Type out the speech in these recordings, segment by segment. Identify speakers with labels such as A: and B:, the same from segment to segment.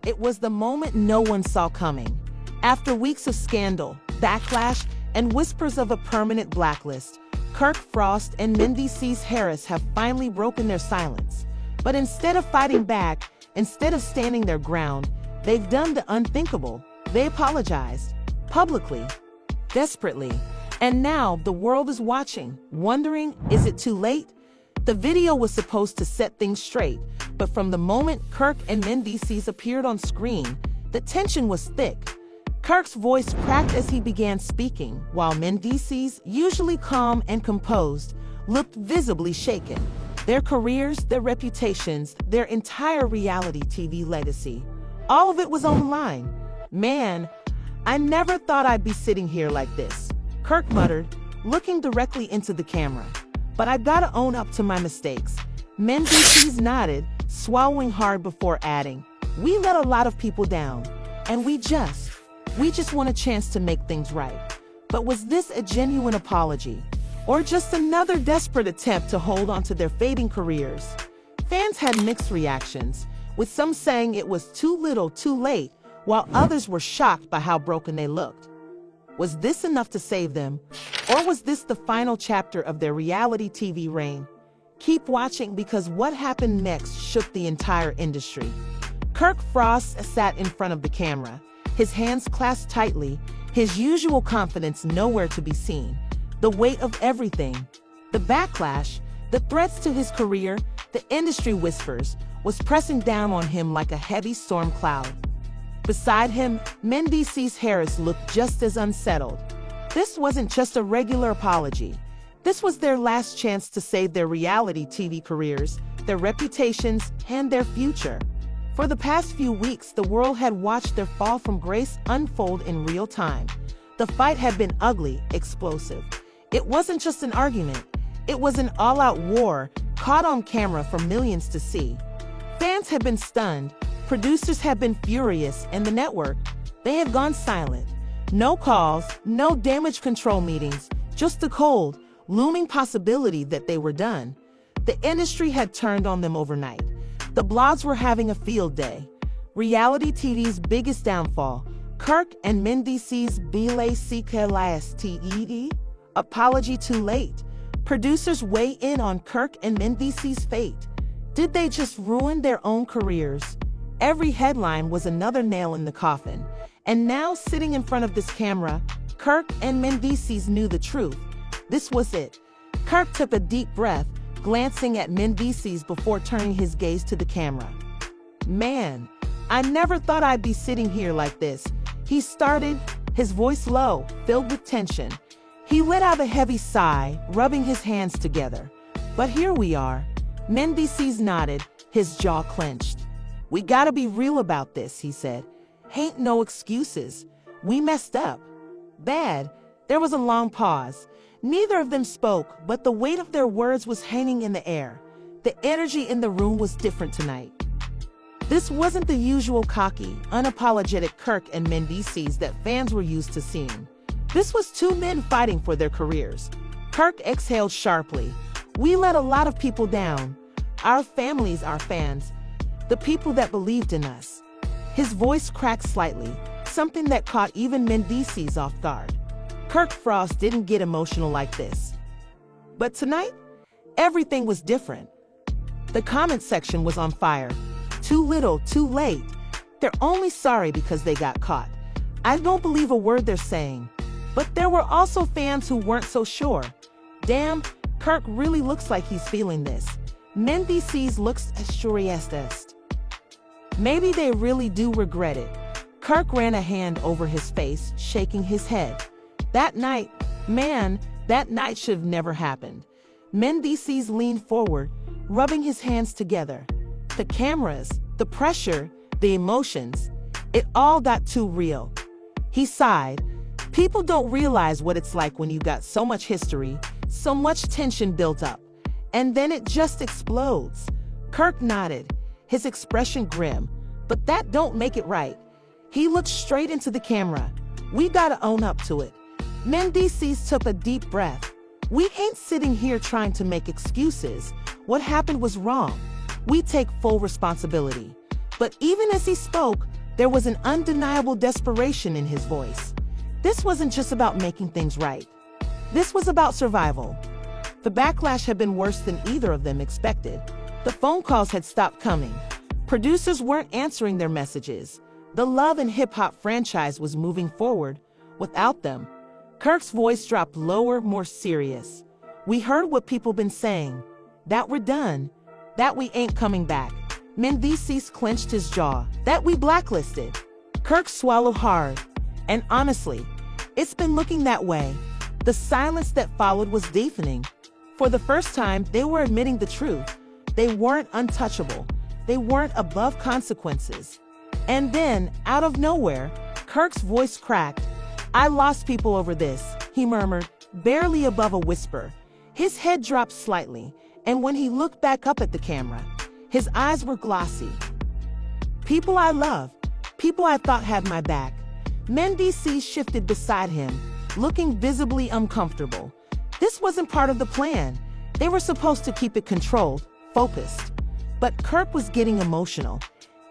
A: It was the moment no one saw coming. After weeks of scandal, backlash, and whispers of a permanent blacklist, Kirk Frost and Mendeecees Harris have finally broken their silence. But instead of fighting back, instead of standing their ground, they've done the unthinkable. They apologized, publicly, desperately. And now the world is watching, wondering, is it too late? The video was supposed to set things straight, but from the moment Kirk and Mendeecees appeared on screen, the tension was thick. Kirk's voice cracked as he began speaking, while Mendeecees, usually calm and composed, looked visibly shaken. Their careers, their reputations, their entire reality TV legacy, all of it was on the line. "Man, I never thought I'd be sitting here like this," Kirk muttered, looking directly into the camera. "But I gotta own up to my mistakes." Mendeecees nodded, swallowing hard before adding, "We let a lot of people down, and we just want a chance to make things right." But was this a genuine apology, or just another desperate attempt to hold on to their fading careers? Fans had mixed reactions, with some saying it was too little too late, while others were shocked by how broken they looked. Was this enough to save them, or was this the final chapter of their reality TV reign? Keep watching, because what happened next shook the entire industry. Kirk Frost sat in front of the camera, his hands clasped tightly, his usual confidence nowhere to be seen. The weight of everything, the backlash, the threats to his career, the industry whispers, was pressing down on him like a heavy storm cloud. Beside him, Mendeecees Harris looked just as unsettled. This wasn't just a regular apology. This was their last chance to save their reality TV careers, their reputations, and their future. For the past few weeks, the world had watched their fall from grace unfold in real time. The fight had been ugly, explosive. It wasn't just an argument. It was an all-out war, caught on camera for millions to see. Fans had been stunned, producers had been furious, and the network, they had gone silent. No calls, no damage control meetings, just the cold, looming possibility that they were done. The industry had turned on them overnight. The blogs were having a field day. Reality TV's biggest downfall, Kirk and Mendeecees BLACKLASTED? Apology too late. Producers weigh in on Kirk and Mendeecees' fate. Did they just ruin their own careers? Every headline was another nail in the coffin. And now, sitting in front of this camera, Kirk and Mendeecees knew the truth. This was it. Kirk took a deep breath, glancing at Mendeecees before turning his gaze to the camera. "Man, I never thought I'd be sitting here like this," he started, his voice low, filled with tension. He let out a heavy sigh, rubbing his hands together. "But here we are." Mendeecees nodded, his jaw clenched. "We gotta be real about this," he said. "Ain't no excuses. We messed up. Bad." There was a long pause. Neither of them spoke, but the weight of their words was hanging in the air. The energy in the room was different tonight. This wasn't the usual cocky, unapologetic Kirk and Mendeecees that fans were used to seeing. This was two men fighting for their careers. Kirk exhaled sharply. "We let a lot of people down. Our families, our fans, the people that believed in us." His voice cracked slightly, something that caught even Mendeecees off guard. Kirk Frost didn't get emotional like this. But tonight, everything was different. The comment section was on fire. Too little, too late. They're only sorry because they got caught. I don't believe a word they're saying. But there were also fans who weren't so sure. Damn, Kirk really looks like he's feeling this. Mendeecees looks as sure as best. Maybe they really do regret it. Kirk ran a hand over his face, shaking his head. That night, man, that night should have never happened. Mendeecees leaned forward, rubbing his hands together. The cameras, the pressure, the emotions, it all got too real. He sighed. People don't realize what it's like when you got so much history, so much tension built up, and then it just explodes. Kirk nodded, his expression grim, but that don't make it right. He looked straight into the camera. "We gotta own up to it." Mendeecees took a deep breath. We ain't sitting here trying to make excuses. What happened was wrong. We take full responsibility. But even as he spoke, there was an undeniable desperation in his voice. This wasn't just about making things right. This was about survival. The backlash had been worse than either of them expected. The phone calls had stopped coming. Producers weren't answering their messages. The Love and Hip Hop franchise was moving forward without them. Kirk's voice dropped lower, more serious. We heard what people been saying. That we're done. That we ain't coming back. Mendeecees clenched his jaw. That we blacklisted. Kirk swallowed hard. And honestly, it's been looking that way. The silence that followed was deafening. For the first time, they were admitting the truth. They weren't untouchable. They weren't above consequences. And then, out of nowhere, Kirk's voice cracked. I lost people over this, he murmured, barely above a whisper. His head dropped slightly, and when he looked back up at the camera, his eyes were glossy. People I love, people I thought had my back. Mendeecees shifted beside him, looking visibly uncomfortable. This wasn't part of the plan. They were supposed to keep it controlled, focused. But Kirk was getting emotional,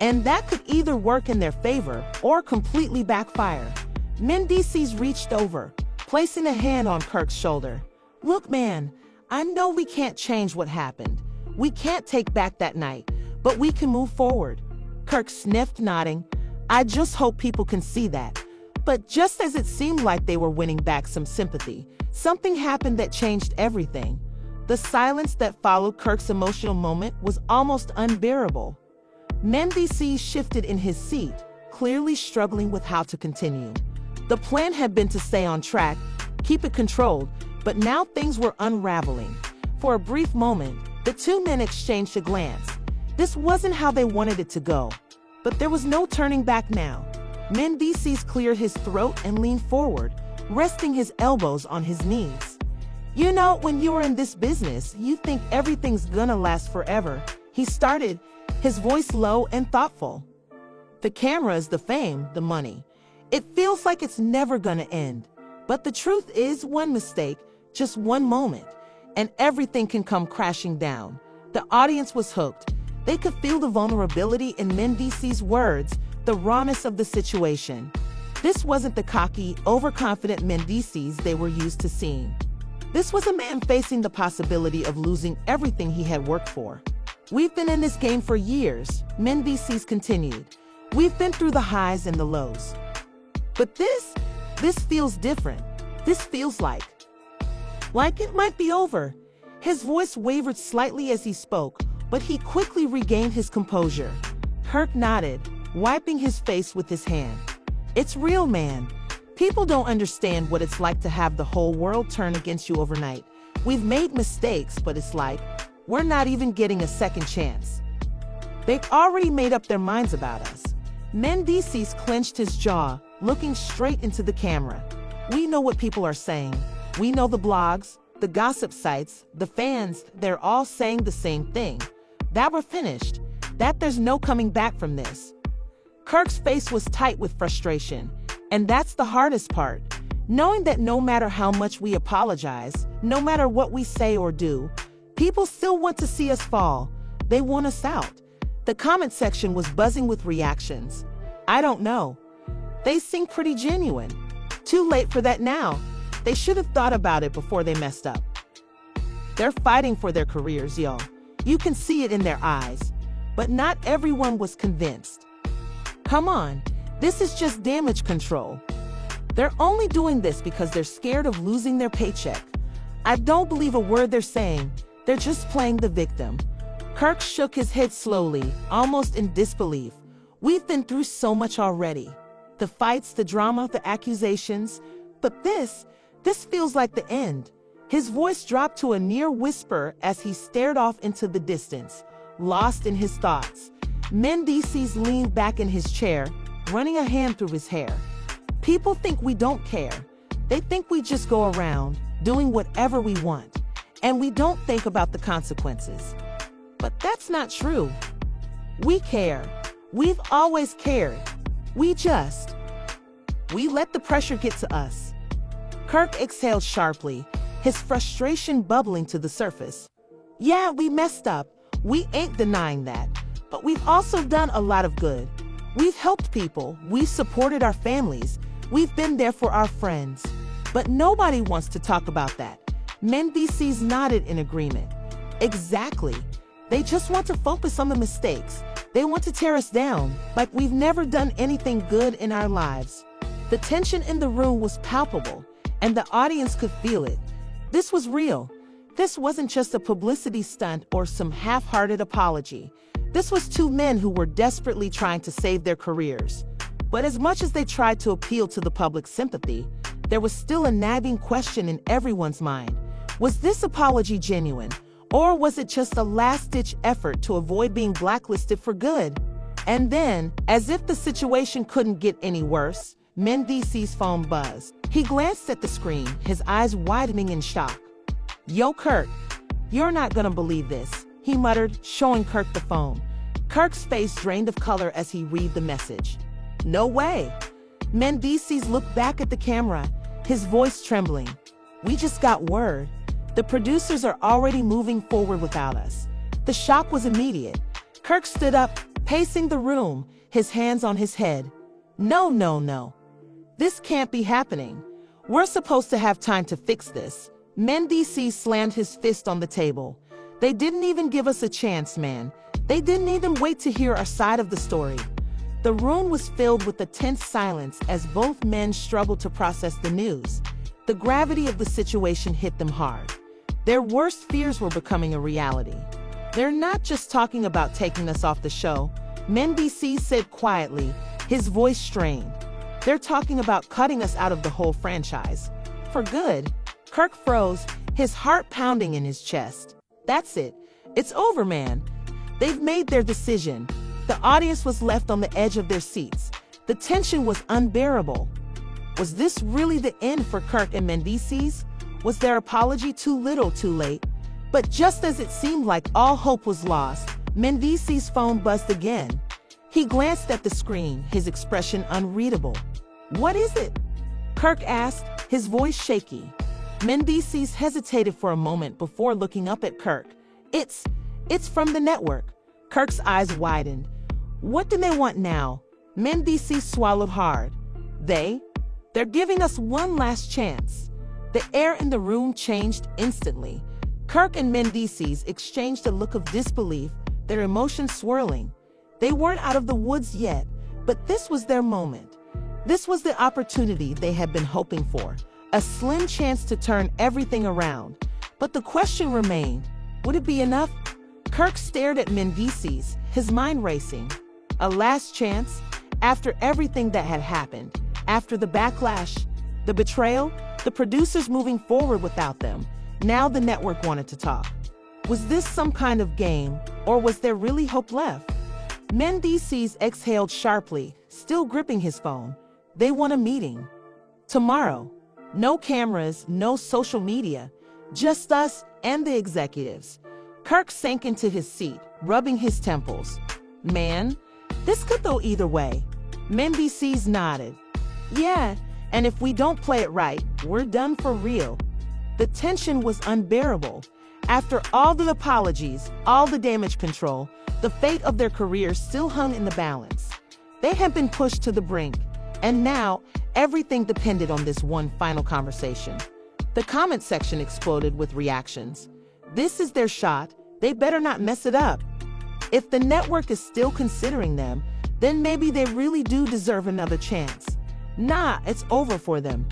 A: and that could either work in their favor or completely backfire. Mendeecees reached over, placing a hand on Kirk's shoulder. Look, man, I know we can't change what happened. We can't take back that night, but we can move forward. Kirk sniffed, nodding. I just hope people can see that. But just as it seemed like they were winning back some sympathy, something happened that changed everything. The silence that followed Kirk's emotional moment was almost unbearable. Mendeecees shifted in his seat, clearly struggling with how to continue. The plan had been to stay on track, keep it controlled, but now things were unraveling. For a brief moment, the two men exchanged a glance. This wasn't how they wanted it to go, but there was no turning back now. Mendeecees cleared his throat and leaned forward, resting his elbows on his knees. You know, when you're in this business, you think everything's gonna last forever. He started, his voice low and thoughtful. The cameras, the fame, the money. It feels like it's never gonna end. But the truth is, one mistake, just one moment, and everything can come crashing down. The audience was hooked. They could feel the vulnerability in Mendeecees' words, the rawness of the situation. This wasn't the cocky, overconfident Mendeecees they were used to seeing. This was a man facing the possibility of losing everything he had worked for. We've been in this game for years, Mendeecees continued. We've been through the highs and the lows. But this feels different. This feels like it might be over. His voice wavered slightly as he spoke, but he quickly regained his composure. Kirk nodded, wiping his face with his hand. It's real, man. People don't understand what it's like to have the whole world turn against you overnight. We've made mistakes, but it's like we're not even getting a second chance. They've already made up their minds about us. Mendeecees clenched his jaw, looking straight into the camera. We know what people are saying. We know the blogs, the gossip sites, the fans, they're all saying the same thing. That we're finished. That there's no coming back from this. Kirk's face was tight with frustration. And that's the hardest part. Knowing that no matter how much we apologize, no matter what we say or do, people still want to see us fall. They want us out. The comment section was buzzing with reactions. I don't know. They seem pretty genuine. Too late for that now. They should have thought about it before they messed up. They're fighting for their careers, yo. You can see it in their eyes. But not everyone was convinced. Come on. This is just damage control. They're only doing this because they're scared of losing their paycheck. I don't believe a word they're saying. They're just playing the victim. Kirk shook his head slowly, almost in disbelief. We've been through so much already. The fights, the drama, the accusations. But this feels like the end. His voice dropped to a near whisper as he stared off into the distance, lost in his thoughts. Mendeecees leaned back in his chair, running a hand through his hair. People think we don't care. They think we just go around, doing whatever we want, and we don't think about the consequences. But that's not true. We care. We've always cared. We let the pressure get to us. Kirk exhaled sharply, his frustration bubbling to the surface. Yeah, we messed up. We ain't denying that. But we've also done a lot of good. We've helped people. We've supported our families. We've been there for our friends. But nobody wants to talk about that. Mendeecees nodded in agreement. Exactly. They just want to focus on the mistakes. They want to tear us down, like we've never done anything good in our lives. The tension in the room was palpable, and the audience could feel it. This was real. This wasn't just a publicity stunt or some half-hearted apology. This was two men who were desperately trying to save their careers. But as much as they tried to appeal to the public's sympathy, there was still a nagging question in everyone's mind. Was this apology genuine? Or was it just a last-ditch effort to avoid being blacklisted for good? And then, as if the situation couldn't get any worse, Mendeecees' phone buzzed. He glanced at the screen, his eyes widening in shock. "Yo, Kirk, you're not gonna believe this," he muttered, showing Kirk the phone. Kirk's face drained of color as he read the message. "No way." Mendeecees looked back at the camera, his voice trembling. "We just got word. The producers are already moving forward without us." The shock was immediate. Kirk stood up, pacing the room, his hands on his head. No, no, no. This can't be happening. We're supposed to have time to fix this." Mendeecees slammed his fist on the table. "They didn't even give us a chance, man. They didn't even wait to hear our side of the story." The room was filled with a tense silence as both men struggled to process the news. The gravity of the situation hit them hard. Their worst fears were becoming a reality. "They're not just talking about taking us off the show," Mendeecees said quietly, his voice strained. "They're talking about cutting us out of the whole franchise. For good." Kirk froze, his heart pounding in his chest. "That's it. It's over, man. They've made their decision." The audience was left on the edge of their seats. The tension was unbearable. Was this really the end for Kirk and Mendeecees? Was their apology too little too late? But just as it seemed like all hope was lost, Mendeecees' phone buzzed again. He glanced at the screen, his expression unreadable. "What is it?" Kirk asked, his voice shaky. Mendeecees hesitated for a moment before looking up at Kirk. It's from the network." Kirk's eyes widened. "What do they want now?" Mendeecees swallowed hard. They're giving us one last chance." The air in the room changed instantly. Kirk and Mendeecees exchanged a look of disbelief, their emotions swirling. They weren't out of the woods yet, but this was their moment. This was the opportunity they had been hoping for, a slim chance to turn everything around. But the question remained, would it be enough? Kirk stared at Mendeecees, his mind racing. A last chance? After everything that had happened, after the backlash, the betrayal, the producers moving forward without them, now the network wanted to talk. Was this some kind of game, or was there really hope left? Mendeecees exhaled sharply, still gripping his phone. They want a meeting. Tomorrow. No cameras, no social media, just us and the executives. Kirk sank into his seat, rubbing his temples. "Man, this could go either way." Mendeecees nodded. "Yeah, and if we don't play it right, we're done for real." The tension was unbearable. After all the apologies, all the damage control, the fate of their careers still hung in the balance. They had been pushed to the brink, and now everything depended on this one final conversation. The comment section exploded with reactions. This is their shot. They better not mess it up. If the network is still considering them, then maybe they really do deserve another chance. Nah, it's over for them.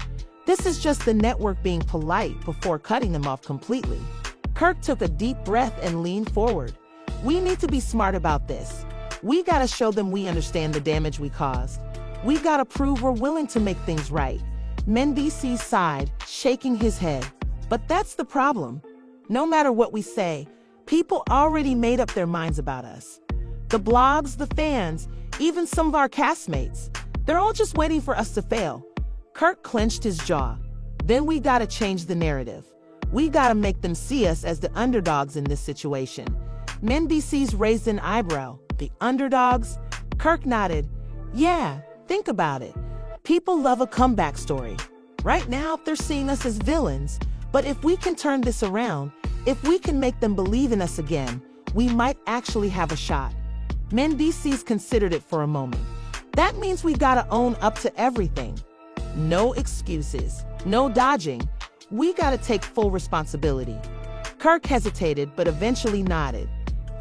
A: This is just the network being polite before cutting them off completely. Kirk took a deep breath and leaned forward. "We need to be smart about this. We gotta show them we understand the damage we caused. We gotta prove we're willing to make things right." Mendeecees sighed, shaking his head. "But that's the problem. No matter what we say, people already made up their minds about us. The blogs, the fans, even some of our castmates. They're all just waiting for us to fail." Kirk clenched his jaw. "Then we gotta change the narrative. We gotta make them see us as the underdogs in this situation." Mendeecees raised an eyebrow. "The underdogs?" Kirk nodded. "Yeah, think about it. People love a comeback story. Right now, they're seeing us as villains, But if we can turn this around, if we can make them believe in us again, we might actually have a shot. Mendeecees considered it for a moment. That means we gotta own up to everything. No excuses, no dodging. We gotta take full responsibility. Kirk hesitated, but eventually nodded.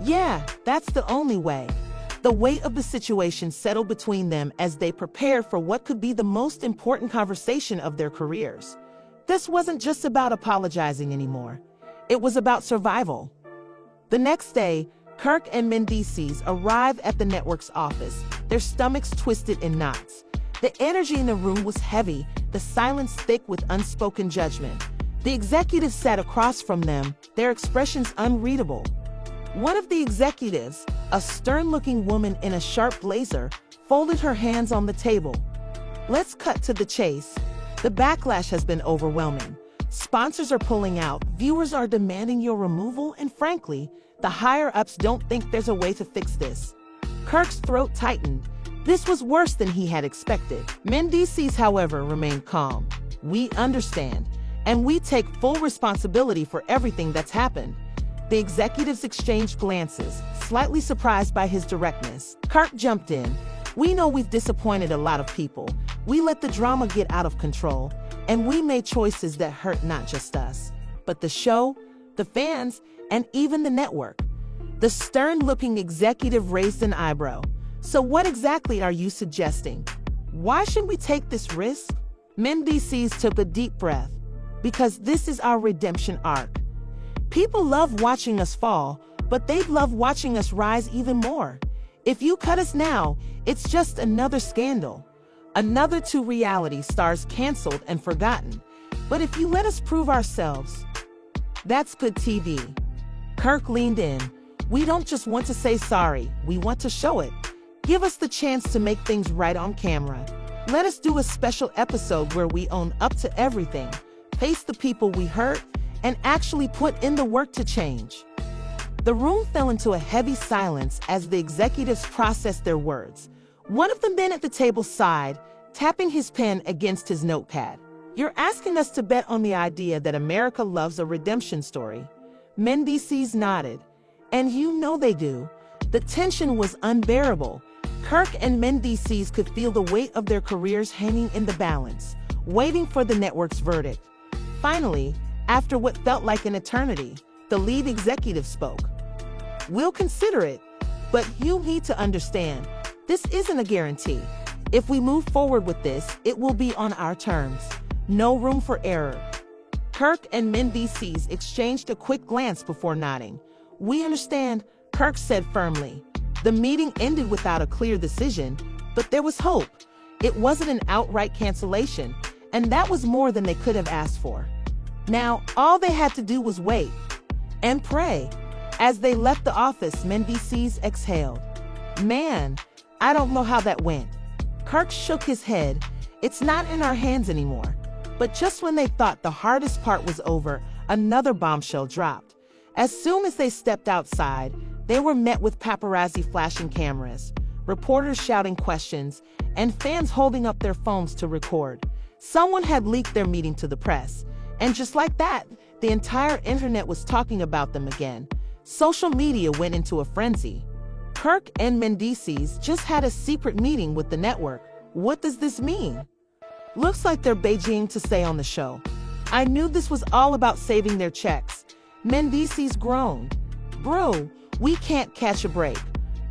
A: Yeah, that's the only way. The weight of the situation settled between them as they prepared for what could be the most important conversation of their careers. This wasn't just about apologizing anymore. It was about survival. The next day, Kirk and Mendeecees arrived at the network's office, their stomachs twisted in knots. The energy in the room was heavy, the silence thick with unspoken judgment. The executives sat across from them, their expressions unreadable. One of the executives, a stern-looking woman in a sharp blazer, folded her hands on the table. Let's cut to the chase. The backlash has been overwhelming. Sponsors are pulling out, viewers are demanding your removal, and frankly, the higher-ups don't think there's a way to fix this. Kirk's throat tightened. This was worse than he had expected. Mendeecees, however, remained calm. We understand, and we take full responsibility for everything that's happened. The executives exchanged glances, slightly surprised by his directness. Kirk jumped in. We know we've disappointed a lot of people. We let the drama get out of control, and we made choices that hurt not just us, but the show, the fans, and even the network. The stern-looking executive raised an eyebrow. So what exactly are you suggesting? Why should we take this risk? Mendeecees took a deep breath. Because this is our redemption arc. People love watching us fall, but they'd love watching us rise even more. If you cut us now, it's just another scandal. Another two reality stars canceled and forgotten. But if you let us prove ourselves, that's good TV. Kirk leaned in. We don't just want to say sorry, we want to show it. Give us the chance to make things right on camera. Let us do a special episode where we own up to everything, face the people we hurt, and actually put in the work to change. The room fell into a heavy silence as the executives processed their words. One of the men at the table sighed, tapping his pen against his notepad. You're asking us to bet on the idea that America loves a redemption story. Mendeecees nodded. And you know they do. The tension was unbearable. Kirk and Mendeecees could feel the weight of their careers hanging in the balance, waiting for the network's verdict. Finally, after what felt like an eternity, the lead executive spoke. We'll consider it, but you need to understand, this isn't a guarantee. If we move forward with this, it will be on our terms. No room for error. Kirk and Mendeecees exchanged a quick glance before nodding. We understand, Kirk said firmly. The meeting ended without a clear decision, but there was hope. It wasn't an outright cancellation, and that was more than they could have asked for. Now, all they had to do was wait and pray. As they left the office, Mendeecees exhaled. Man, I don't know how that went. Kirk shook his head. It's not in our hands anymore. But just when they thought the hardest part was over, another bombshell dropped. As soon as they stepped outside, they were met with paparazzi flashing cameras, reporters shouting questions, and fans holding up their phones to record. Someone had leaked their meeting to the press. And just like that, the entire internet was talking about them again. Social media went into a frenzy. Kirk and Mendeecees just had a secret meeting with the network. What does this mean? Looks like they're Beijing to stay on the show. I knew this was all about saving their checks. Mendeecees groaned. Bro, we can't catch a break.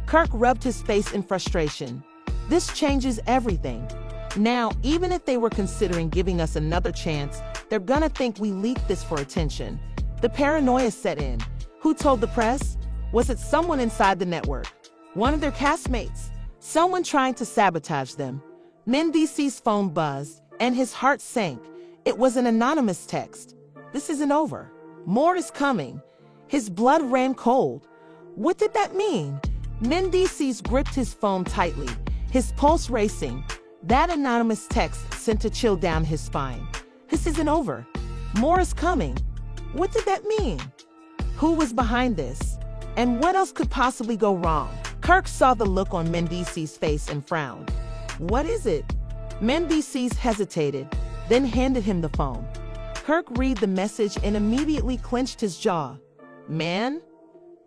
A: Kirk rubbed his face in frustration. This changes everything. Now, even if they were considering giving us another chance, they're gonna think we leaked this for attention. The paranoia set in. Who told the press? Was it someone inside the network? One of their castmates? Someone trying to sabotage them? Mendeecees' phone buzzed, and his heart sank. It was an anonymous text. This isn't over. More is coming. His blood ran cold. What did that mean? Mendeecees gripped his phone tightly, his pulse racing. That anonymous text sent a chill down his spine. This isn't over. More is coming. What did that mean? Who was behind this? And what else could possibly go wrong? Kirk saw the look on Mendeecees' face and frowned. What is it? Mendeecees hesitated, then handed him the phone. Kirk read the message and immediately clenched his jaw. Man,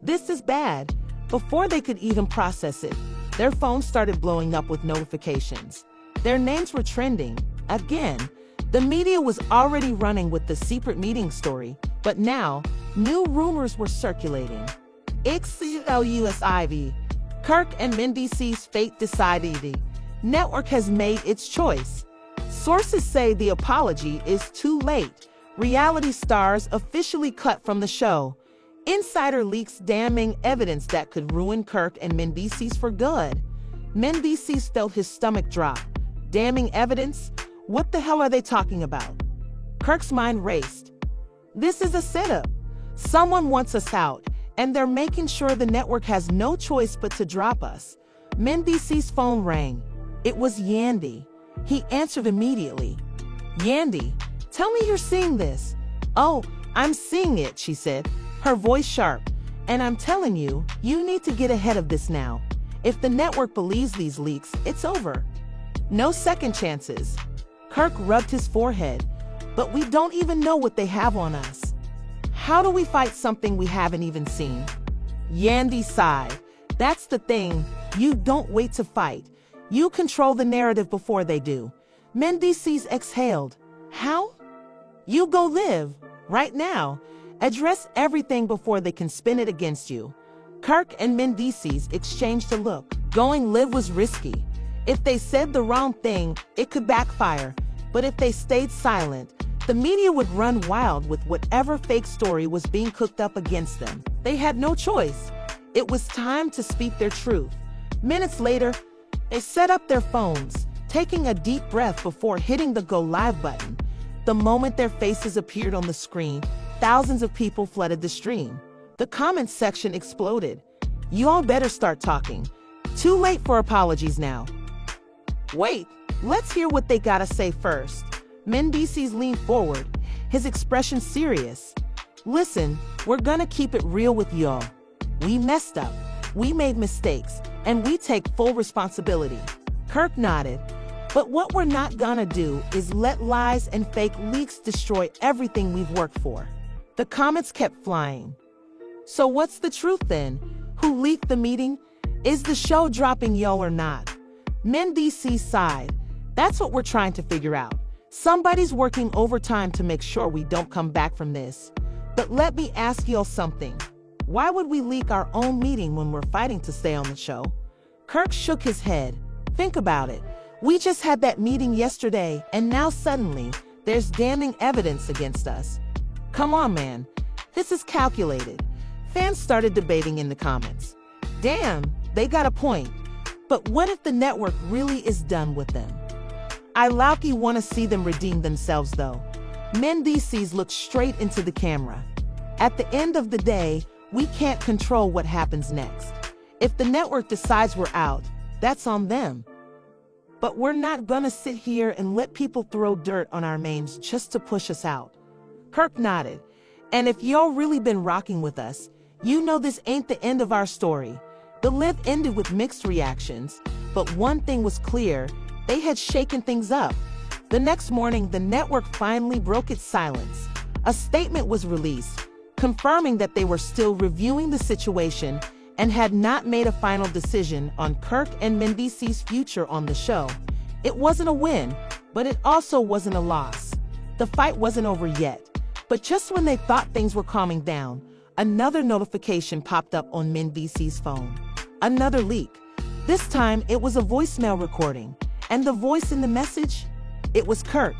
A: this is bad. Before they could even process it, their phones started blowing up with notifications. Their names were trending. Again, the media was already running with the secret meeting story, but now, new rumors were circulating. XCLUSIV, Kirk and Mendeecees' fate decided. Network has made its choice. Sources say the apology is too late. Reality stars officially cut from the show. Insider leaks damning evidence that could ruin Kirk and Mendeecees for good. Mendeecees felt his stomach drop. Damning evidence? What the hell are they talking about? Kirk's mind raced. This is a setup. Someone wants us out, and they're making sure the network has no choice but to drop us. Mendeecees' phone rang. It was Yandy. He answered immediately. Yandy, tell me you're seeing this. Oh, I'm seeing it, she said, her voice sharp. And I'm telling you, you need to get ahead of this now. If the network believes these leaks, it's over. No second chances. Kirk rubbed his forehead. But we don't even know what they have on us. How do we fight something we haven't even seen? Yandy sighed. That's the thing. You don't wait to fight. You control the narrative before they do. Mendeecees exhaled. How? You go live. Right now. Address everything before they can spin it against you. Kirk and Mendeecees exchanged a look. Going live was risky. If they said the wrong thing, it could backfire. But if they stayed silent, the media would run wild with whatever fake story was being cooked up against them. They had no choice. It was time to speak their truth. Minutes later, they set up their phones, taking a deep breath before hitting the Go Live button. The moment their faces appeared on the screen, thousands of people flooded the stream. The comments section exploded. You all better start talking. Too late for apologies now. Wait, let's hear what they gotta say first. Mendeecees leaned forward, his expression serious. Listen, we're gonna keep it real with y'all. We messed up, we made mistakes, and we take full responsibility. Kirk nodded. But what we're not gonna do is let lies and fake leaks destroy everything we've worked for. The comments kept flying. So what's the truth then? Who leaked the meeting? Is the show dropping y'all or not? Mendeecees sighed. That's what we're trying to figure out. Somebody's working overtime to make sure we don't come back from this. But let me ask y'all something. Why would we leak our own meeting when we're fighting to stay on the show? Kirk shook his head. Think about it. We just had that meeting yesterday, and now suddenly, there's damning evidence against us. Come on, man. This is calculated. Fans started debating in the comments. Damn, they got a point. But what if the network really is done with them? I low-key want to see them redeem themselves, though. Mendeecees looked straight into the camera. At the end of the day, we can't control what happens next. If the network decides we're out, that's on them. But we're not gonna sit here and let people throw dirt on our names just to push us out. Kirk nodded. And if y'all really been rocking with us, you know this ain't the end of our story. The live ended with mixed reactions, but one thing was clear, they had shaken things up. The next morning, the network finally broke its silence. A statement was released, confirming that they were still reviewing the situation and had not made a final decision on Kirk and Mendeecees' future on the show. It wasn't a win, but it also wasn't a loss. The fight wasn't over yet, but just when they thought things were calming down, another notification popped up on Mendeecees' phone. Another leak. This time, it was a voicemail recording, and the voice in the message? It was Kirk.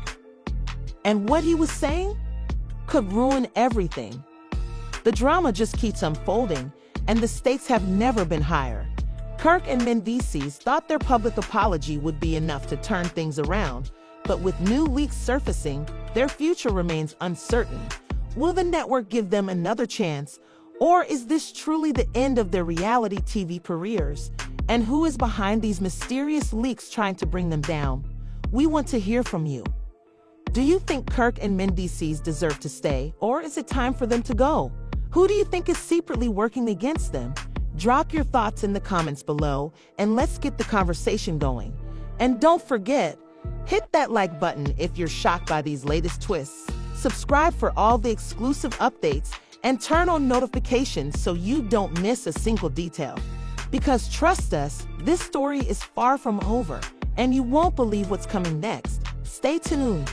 A: And what he was saying could ruin everything. The drama just keeps unfolding, and the stakes have never been higher. Kirk and Mendeecees thought their public apology would be enough to turn things around, but with new leaks surfacing, their future remains uncertain. Will the network give them another chance, or is this truly the end of their reality TV careers? And who is behind these mysterious leaks trying to bring them down? We want to hear from you. Do you think Kirk and Mendeecees deserve to stay, or is it time for them to go? Who do you think is secretly working against them? Drop your thoughts in the comments below, and let's get the conversation going. And don't forget, hit that like button if you're shocked by these latest twists. Subscribe for all the exclusive updates and turn on notifications so you don't miss a single detail. Because trust us, this story is far from over, and you won't believe what's coming next. Stay tuned.